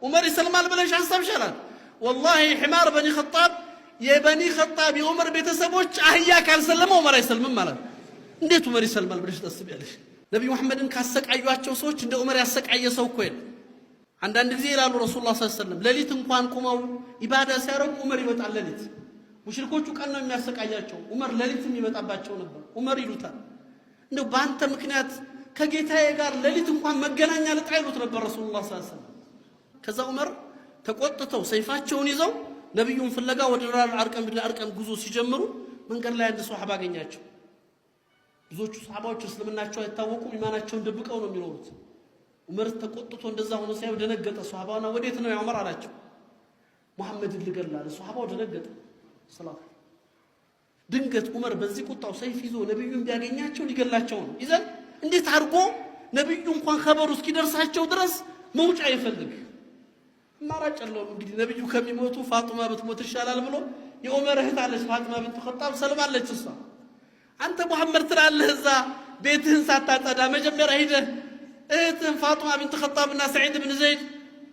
ዑመር ይሰልማል ብለሽ አሰብሻል والله حمار بني خطاب يا بني خطاب يا عمر ቤተሰቦች አህያ ካልሰለመ ዑመር አይሰልምም ማለት እንዴት ዑመር ይሰልማል ብለሽ ታስቢያለሽ ነብዩ መሐመድን ካሰቃዩአቸው ሰዎች እንደ ዑመር ያሰቃየ ሰው እኮ የለም አንዳንድ ጊዜ ይላሉ ረሱላህ ሰለላሁ ዐለይሂ ወሰለም ሌሊት እንኳን ቆመው ኢባዳ ሲያረጉ ዑመር ይመጣል ሌሊት ሙሽሪኮቹ ቀን ነው የሚያሰቃያቸው ዑመር ሌሊትም ይመጣባቸው ነበር ዑመር ይሉታል እንደው ባንተ ምክንያት ከጌታዬ ጋር ሌሊት እንኳን መገናኛ ለጣይሉት ነበር ረሱላህ ሰለላሁ ዐለይሂ ወሰለም ከዛ ዑመር ተቆጥተው ሰይፋቸውን ይዘው ነብዩን ፍለጋ ወደ ዳር አርቀም ጉዞ ሲጀምሩ መንገድ ላይ አንድ ሱሐባ አገኛቸው ብዙዎቹ ሱሐባዎች እስልምናቸው አይታወቁም ኢማናቸውን ደብቀው ነው የሚኖሩት ዑመር ተቆጥቶ እንደዛ ሆኖ ሳይው ደነገጠ ሱሐባውና ወዴት ነው ያ ዑመር አላቸው መሐመድን ልገላለ ሱሐባው ደነገጠ ሰላም ድንገት ዑመር በዚህ ቁጣው ሰይፍ ይዞ ነብዩን ቢያገኛቸው ሊገላቸው ነው ይዘን እንዴት አርጎ ነብዩ እንኳን ኸበሩ እስኪደርሳቸው ድረስ መውጫ ይፈልግ ማራጨለው እንግዲህ ነብዩ ከሚሞቱ ፋጡማ ብትሞት ይሻላል ብሎ የዑመር እህት አለች ፋጡማ ቢንት ኸጣብ ሰልማለች እሷ አንተ መሐመድ ትላለህ እዛ ቤትህን ሳታጸዳ መጀመሪያ ሄደህ እህትህን ፋጡማ ቢንት ኸጣብና ሰዒድ ብን ዘይድ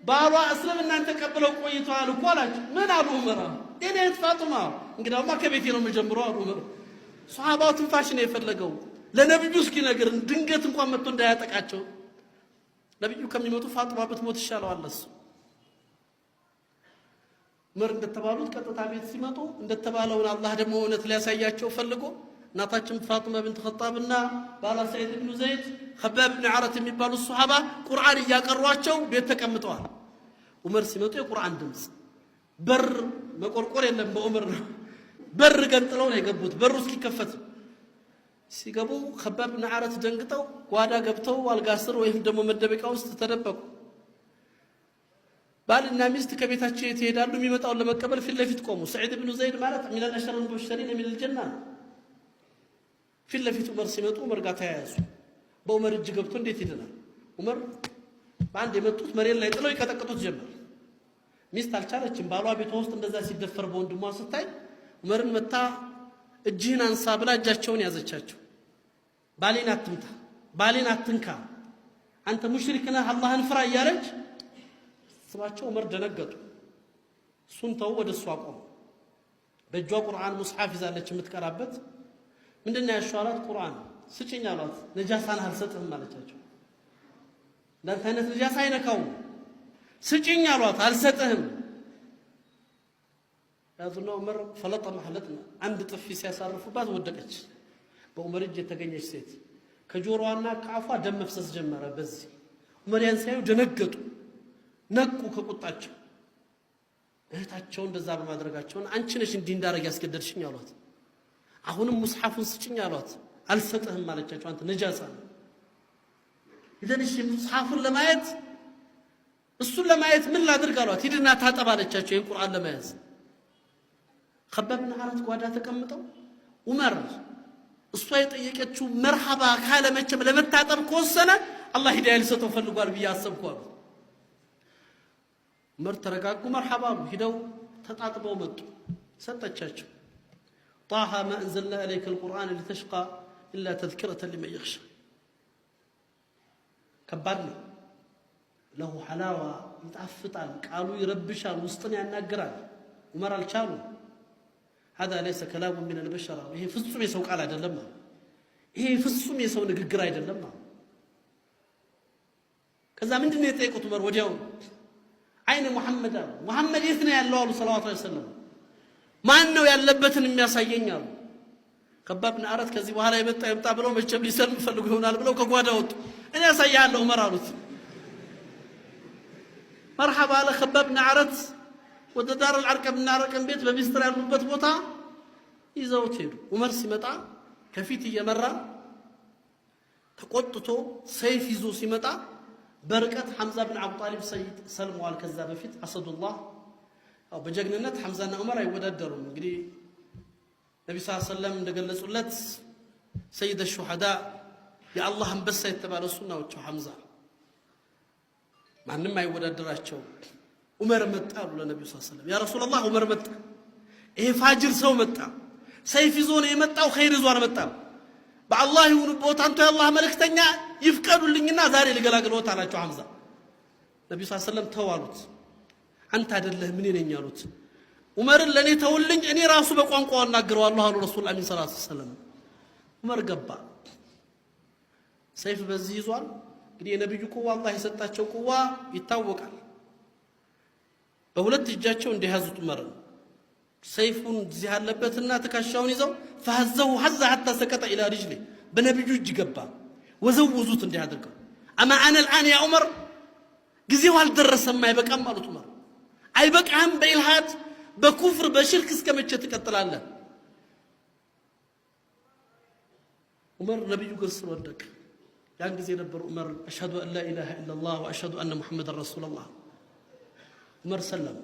ባሏ እስልምናን ተቀበለው ቆይተዋል እኮ አላቸው ምን አሉ ዑመር የኔ እህት ፋጡማ እንግዲያውማ ከቤቴ ነው የምጀምረው አሉ ዑመር ሱሐባው ትንፋሽ ነው የፈለገው ለነብዩ እስኪ ነገር ድንገት እንኳን መጥቶ እንዳያጠቃቸው ነብዩ ከሚሞቱ ፋጡማ ብትሞት ይሻላል አለሱ ዑመር እንደተባሉት ቀጥታ ቤት ሲመጡ እንደተባለውን አላህ ደግሞ እውነት ሊያሳያቸው ፈልጎ እናታችን ፋጡማ ቢንት ኸጣብና ባላ ሰዒድ ብን ዘይድ ኸባብ ብን ዓረት የሚባሉ ሱሐባ ቁርአን እያቀሯቸው ቤት ተቀምጠዋል ዑመር ሲመጡ የቁርአን ድምጽ በር መቆርቆር የለም በዑመር ነው በር ገንጥለው ነው የገቡት በሩ እስኪከፈት ሲገቡ ኸባብ ብን ዓረት ደንግጠው ጓዳ ገብተው አልጋ ስር ወይም ደግሞ መደበቂያ ውስጥ ተደበቁ ባልና ሚስት ከቤታቸው ይሄዳሉ የሚመጣው ለመቀበል ፊት ለፊት ቆሙ ሰዒድ ብን ዘይድ ማለት ሚን አልአሽር المبشرين من الجنة ፊት ለፊት ዑመር ሲመጡ ዑመር ጋር ተያያዙ በዑመር እጅ ገብቶ እንዴት ይደናል ዑመር ባንድ የመጡት መሬት ላይ ጥለው ይቀጠቅጡት ጀመር ሚስት አልቻለችም ባሏ ቤቷ ውስጥ እንደዛ ሲደፈር በወንድሟ ስታይ ዑመርን መታ እጅህን አንሳ ብላ እጃቸውን ያዘቻቸው ባሌን አትምታ ባሌን አትንካ አንተ ሙሽሪክ ነህ አላህን ፍራ እያለች ስማቸው ዑመር ደነገጡ ሱንተው ወደ እሷ ቆሙ በእጇ ቁርአን ሙስሐፍ ይዛለች የምትቀራበት ምንድነው ያሻላት ቁርአን ስጭኝ አሏት ነጃሳን አልሰጥህም ማለቻቸው እንዳንተ አይነት ነጃሳ አይነካው ስጭኝ አሏት አልሰጥህም ያዙና ዑመር ፈለጠ ማህለጥና አንድ ጥፊ ሲያሳርፉባት ወደቀች በዑመር እጅ የተገኘች ሴት ከጆሮዋና ከአፏ ደም መፍሰስ ጀመረ በዚህ ዑመር ያን ሳይው ደነገጡ ነቁ ከቁጣቸው እህታቸው እንደዛ በማድረጋቸው አንቺ ነሽ እንዲህ እንዳረግ ያስገደድሽኝ አሏት አሁንም ሙስሐፉን ስጭኝ አሏት አልሰጥህም ማለቻቸው አንተ ነጃሳ ይደንሽ ሙስሐፉን ለማየት እሱን ለማየት ምን ላድርግ አሏት ሂድና ታጠብ አለቻቸው ይሄን ቁርአን ለማየት ኸባብ ብን ዓረት ጓዳ ተቀምጠው ዑመር እሷ የጠየቀችው መርሐባ ካለ መቼም ለመታጠብ ከወሰነ አላህ ሂዳያ ሊሰጠው ፈልጓል ብዬ አሰብኩ አሉ ዑመር ተረጋጉ መርሐባ ሄደው ተጣጥበው መጡ ሰጠቻቸው طه ما أنزلنا عليك القرآن لتشقى إلا تذكرة لمن يخشى كبرنا له حلاوة يتعفطال قالوا يربشال وسطنا يناغرال عمر الچالو هذا ليس كلام من البشر ይሄ ፍጹም የሰው ቃል አይደለም ይሄ ፍጹም የሰው ንግግር አይደለም ከዛ ምንድነው የጠየቁት ዑመር ወዲያው አይነ ሙሐመድ የት ነው ያለው አሉ ሰለላሁ ዐለይሂ ወሰለም ማን ነው ያለበትን የሚያሳየኝ አሉ ኸባብ ብን ዓረት ከዚህ በኋላ ይመጣ ብለው መቼም ሊሰልም ፈልጉ ይሆናል ብለው ከጓዳ ወጡ እኔ ያሳያለሁ ዑመር አሉት መርሐባ አለ ኸባብ ብን ዓረት ወደ ዳር አልዓርቀምና አርቀም ቤት በሚስጥር ያሉበት ቦታ ይዘውት ሄዱ ዑመር ሲመጣ ከፊት እየመራ ተቆጥቶ ሰይፍ ይዞ ሲመጣ በርቀት ሐምዛ ብን አቡ ጣሊብ ሰይድ ሰልመዋል ከዛ በፊት አሰዱላህ አው በጀግንነት ሐምዛና ዑመር አይወዳደሩም እንግዲህ ነብዩ ሰለላሁ ዐለይሂ ወሰለም እንደገለጹለት ሰይድ الشهداء የአላህ አንበሳ የተባለ እሱ ነው ሐምዛ ማንንም አይወዳደራቸው ዑመር መጣ አሉ ለነብዩ ሰለላሁ ዐለይሂ ወሰለም ያ ረሱላህ ዑመር መጣ ይሄ ፋጅር ሰው መጣ ሰይፍ ይዞ ነው የመጣው ኸይር ይዞ አልመጣም በአላህ ይሁን ቦታ አንተ የአላህ መልእክተኛ ይፍቀዱልኝና ዛሬ ልገላግሎት አላቸው ሐምዛ ነብዩ ሰለላሁ ዐለይሂ ወሰለም ተዋሉት አንተ አይደለህ ምን ነኝ ያሉት ዑመርን ለኔ ተውልኝ እኔ ራሱ በቋንቋው እናገረዋለሁ አሉ ረሱል አሚን ሰለላሁ ዐለይሂ ወሰለም ዑመር ገባ ሰይፍ በዚህ ይዟል እንግዲህ የነብዩ ቁዋ አላህ የሰጣቸው ቁዋ ይታወቃል በሁለት እጃቸው እንደያዙት ዑመር ሰይፉን እዚህ ያለበትና ተካሻውን ይዘው فهزه حزه حتى سقط الى رجله በነብዩ እጅ ገባ ወዘውዙት እንዲያደርገው اما انا الان يا عمر ጊዜው አልደረሰም አይበቃም አሉት ዑመር አይበቃም በኢልሃድ በኩፍር በሽርክ እስከመቼ ትቀጥላለህ ዑመር ነብዩ ገስር ወደቀ ያን ጊዜ ነበር ዑመር አሽሀዱ አን ላ ኢላሃ ኢላላህ ወአሽሀዱ አነ ሙሐመደን ረሱላላህ ዑመር ሰለም